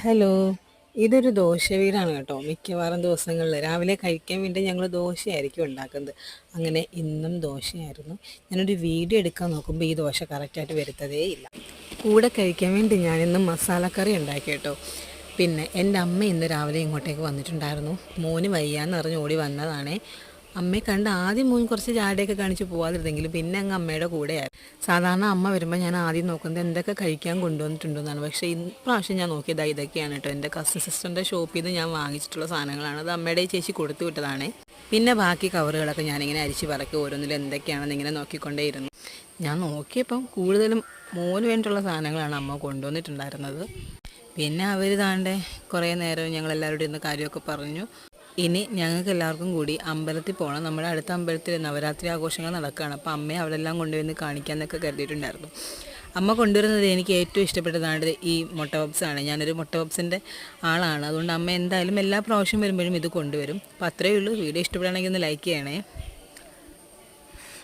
Hello, ഇതൊരു ദോശ വീടാണ് കേട്ടോ. മിക്കവാറും ദിവസങ്ങളിൽ രാവിലെ കഴിക്കാൻ വേണ്ടി ഞങ്ങൾ ദോശയായിരിക്കും ഉണ്ടാക്കുന്നത്. അങ്ങനെ ഇന്നും ദോശയായിരുന്നു. ഞാനൊരു വീഡിയോ എടുക്കാൻ നോക്കുമ്പോൾ ഈ ദോശ കറക്റ്റായിട്ട് വരുത്തതേ ഇല്ല. കൂടെ കഴിക്കാൻ വേണ്ടി ഞാനിന്ന് മസാലക്കറി ഉണ്ടാക്കി കേട്ടോ. പിന്നെ എൻ്റെ അമ്മ ഇന്ന് രാവിലെ ഇങ്ങോട്ടേക്ക് വന്നിട്ടുണ്ടായിരുന്നു. മോന് വയ്യാന്ന് അറിഞ്ഞ് ഓടി വന്നതാണേ. അമ്മയെ കണ്ട് ആദ്യം മോൻ കുറച്ച് ജാടയൊക്കെ കാണിച്ച് പോകാതിരുന്നെങ്കിലും പിന്നെ അങ്ങ് അമ്മയുടെ കൂടെയായിരുന്നു. സാധാരണ അമ്മ വരുമ്പോൾ ഞാൻ ആദ്യം നോക്കുന്നത് എന്തൊക്കെ കഴിക്കാൻ കൊണ്ടുവന്നിട്ടുണ്ടെന്നാണ്. പക്ഷേ ഇപ്രാവശ്യം ഞാൻ നോക്കിയത് ഇതൊക്കെയാണ് കേട്ടോ. എൻ്റെ കസിൻ സിസ്റ്ററിൻ്റെ ഷോപ്പിൽ നിന്ന് ഞാൻ വാങ്ങിച്ചിട്ടുള്ള സാധനങ്ങളാണ്. അത് അമ്മയുടെ ചേച്ചി കൊടുത്തു വിട്ടതാണേ. പിന്നെ ബാക്കി കവറുകളൊക്കെ ഞാനിങ്ങനെ അരിച്ച് പറക്കി ഓരോന്നിലും എന്തൊക്കെയാണെന്ന് ഇങ്ങനെ നോക്കിക്കൊണ്ടേയിരുന്നു. ഞാൻ നോക്കിയപ്പം കൂടുതലും മോന് വേണ്ടിയിട്ടുള്ള സാധനങ്ങളാണ് അമ്മ കൊണ്ടുവന്നിട്ടുണ്ടായിരുന്നത്. പിന്നെ അവർ താണ്ടെ കുറേ നേരം ഞങ്ങളെല്ലാവരോടും ഇരുന്ന് കാര്യമൊക്കെ പറഞ്ഞു. ഇനി ഞങ്ങൾക്ക് എല്ലാവർക്കും കൂടി അമ്പലത്തിൽ പോകണം. നമ്മുടെ അടുത്ത അമ്പലത്തിൽ നവരാത്രി ആഘോഷങ്ങൾ നടക്കുകയാണ്. അപ്പോൾ അമ്മയെ അവിടെ എല്ലാം കൊണ്ടുവന്ന് കാണിക്കാമെന്നൊക്കെ കരുതിയിട്ടുണ്ടായിരുന്നു. അമ്മ കൊണ്ടുവരുന്നത് എനിക്ക് ഏറ്റവും ഇഷ്ടപ്പെട്ടതാണ് ഈ മുട്ട പപ്സാണ്. ഞാനൊരു മുട്ട പപ്സിൻ്റെ ആളാണ്. അതുകൊണ്ട് അമ്മ എന്തായാലും എല്ലാ പ്രാവശ്യം വരുമ്പോഴും ഇത് കൊണ്ടുവരും. അപ്പോൾ അത്രയേ ഉള്ളൂ. വീഡിയോ ഇഷ്ടപ്പെടുകയാണെങ്കിൽ ഒന്ന് ലൈക്ക് ചെയ്യണേ.